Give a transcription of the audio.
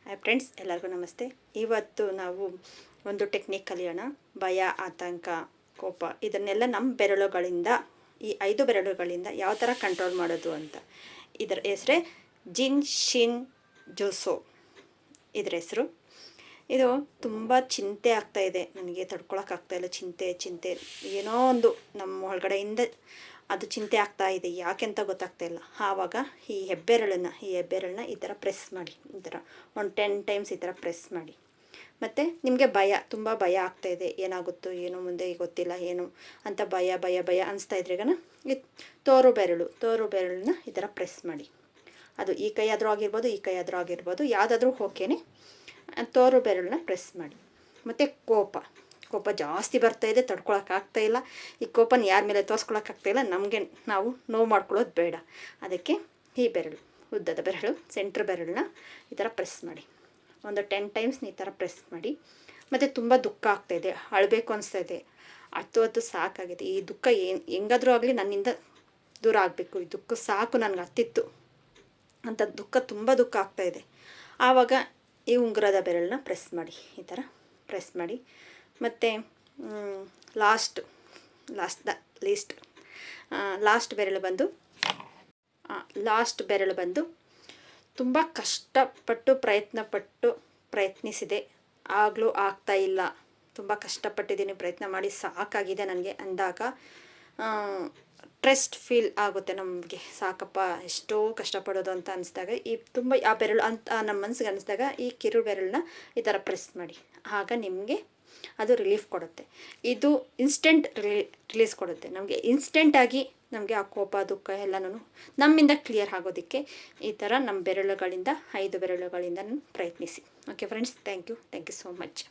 Hi friends, ಎಲ್ಲರಿಗೂ ನಮಸ್ತೆ. ಇವತ್ತು ನಾವು ಒಂದು ಟೆಕ್ನಿಕ್ ಕಲಿಯೋಣ. ಭಯ, ಆತಂಕ, ಕೋಪ ಇದನ್ನೆಲ್ಲ ನಮ್ಮ ಬೆರಳುಗಳಿಂದ, ಈ 5 ಬೆರಳುಗಳಿಂದ ಯಾವ ಥರ ಕಂಟ್ರೋಲ್ ಮಾಡೋದು ಅಂತ. ಇದರ ಹೆಸರೇ ಜಿನ್ ಶಿನ್ ಜೋಸೋ ಇದರ ಹೆಸರು. ಇದು ತುಂಬ ಚಿಂತೆ ಆಗ್ತಾಯಿದೆ, ನನಗೆ ತಡ್ಕೊಳಕ್ಕಾಗ್ತಾಯಿಲ್ಲ. ಚಿಂತೆ ಏನೋ ಒಂದು ನಮ್ಮ ಒಳಗಡೆಯಿಂದ ಅದು ಚಿಂತೆ ಆಗ್ತಾ ಇದೆ, ಯಾಕೆ ಅಂತ ಗೊತ್ತಾಗ್ತಾಯಿಲ್ಲ. ಆವಾಗ ಈ ಹೆಬ್ಬೆರಳನ್ನ ಈ ಥರ ಪ್ರೆಸ್ ಮಾಡಿ, ಈ ಥರ ಒಂದು 10 ಟೈಮ್ಸ್ ಈ ಥರ ಪ್ರೆಸ್ ಮಾಡಿ. ಮತ್ತು ನಿಮಗೆ ತುಂಬ ಭಯ ಆಗ್ತಾಯಿದೆ, ಏನಾಗುತ್ತೋ ಏನೋ ಮುಂದೆ ಗೊತ್ತಿಲ್ಲ ಏನು ಅಂತ ಭಯ ಅನಿಸ್ತಾ ಇದ್ರೆಗನ ಈ ತೋರು ಬೆರಳನ್ನ ಈ ಥರ ಪ್ರೆಸ್ ಮಾಡಿ. ಅದು ಈ ಕೈ ಆದರೂ ಆಗಿರ್ಬೋದು, ಈ ಕೈ ಆದರೂ ಆಗಿರ್ಬೋದು, ಯಾವುದಾದ್ರೂ ಓಕೆನೆ. ತೋರು ಬೆರಳನ್ನ ಪ್ರೆಸ್ ಮಾಡಿ. ಮತ್ತು ಕೋಪ ಜಾಸ್ತಿ ಬರ್ತಾಯಿದೆ, ತಡ್ಕೊಳಕ್ಕಾಗ್ತಾಯಿಲ್ಲ. ಈ ಕೋಪನ ಯಾರ ಮೇಲೆ ತೋರಿಸ್ಕೊಳಕ್ಕಾಗ್ತಾಯಿಲ್ಲ. ನಾವು ನೋವು ಮಾಡ್ಕೊಳ್ಳೋದು ಬೇಡ. ಅದಕ್ಕೆ ಈ ಬೆರಳು, ಉದ್ದದ ಬೆರಳು, ಸೆಂಟ್ರ್ ಬೆರಳನ್ನ ಈ ಥರ ಪ್ರೆಸ್ ಮಾಡಿ. ಒಂದು 10 ಟೈಮ್ಸ್ ಈ ಥರ ಪ್ರೆಸ್ ಮಾಡಿ. ಮತ್ತು ತುಂಬ ದುಃಖ ಆಗ್ತಾಯಿದೆ, ಅಳಬೇಕು ಅನಿಸ್ತಾಯಿದೆ, ಹತ್ತು ಸಾಕಾಗಿದೆ. ಈ ದುಃಖ ಹೆಂಗಾದರೂ ಆಗಲಿ ನನ್ನಿಂದ ದೂರ ಆಗಬೇಕು, ಈ ದುಃಖ ಸಾಕು, ನನಗೆ ಹತ್ತಿತ್ತು ಅಂತ ತುಂಬ ದುಃಖ ಆಗ್ತಾಯಿದೆ. ಆವಾಗ ಈ ಉಂಗುರದ ಬೆರಳನ್ನ ಪ್ರೆಸ್ ಮಾಡಿ, ಈ ಥರ ಪ್ರೆಸ್ ಮಾಡಿ. ಮತ್ತು ಲಾಸ್ಟ್ ಬೆರಳು ಬಂದು ತುಂಬ ಕಷ್ಟಪಟ್ಟು ಪ್ರಯತ್ನಿಸಿದೆ, ಆಗಲೂ ಆಗ್ತಾಯಿಲ್ಲ. ತುಂಬ ಕಷ್ಟಪಟ್ಟಿದ್ದೀನಿ, ಪ್ರಯತ್ನ ಮಾಡಿ ಸಾಕಾಗಿದೆ ನನಗೆ ಅಂದಾಗ ಟ್ರೆಸ್ಟ್ ಫೀಲ್ ಆಗುತ್ತೆ ನಮಗೆ. ಸಾಕಪ್ಪ, ಎಷ್ಟೋ ಕಷ್ಟಪಡೋದು ಅಂತ ಅನಿಸ್ದಾಗ ಆ ಬೆರಳು ಅಂತ ನಮ್ಮ ಮನಸ್ಸಿಗೆ ಅನಿಸ್ದಾಗ ಈ ಕಿರು ಬೆರಳನ್ನ ಈ ಥರ ಪ್ರೆಸ್ ಮಾಡಿ. ಆಗ ನಿಮಗೆ ಅದು ರಿಲೀಫ್ ಕೊಡುತ್ತೆ. ಇದು ಇನ್ಸ್ಟೆಂಟ್ ರಿಲೀಸ್ ಕೊಡುತ್ತೆ ನಮಗೆ. ಇನ್ಸ್ಟೆಂಟಾಗಿ ನಮಗೆ ಆ ಕೋಪ, ದುಃಖ ಎಲ್ಲನೂ ನಮ್ಮಿಂದ ಕ್ಲಿಯರ್ ಆಗೋದಕ್ಕೆ ಈ ಥರ ನಮ್ಮ 5 ಬೆರಳುಗಳಿಂದ ಪ್ರಯತ್ನಿಸಿ. Okay friends, thank you so much.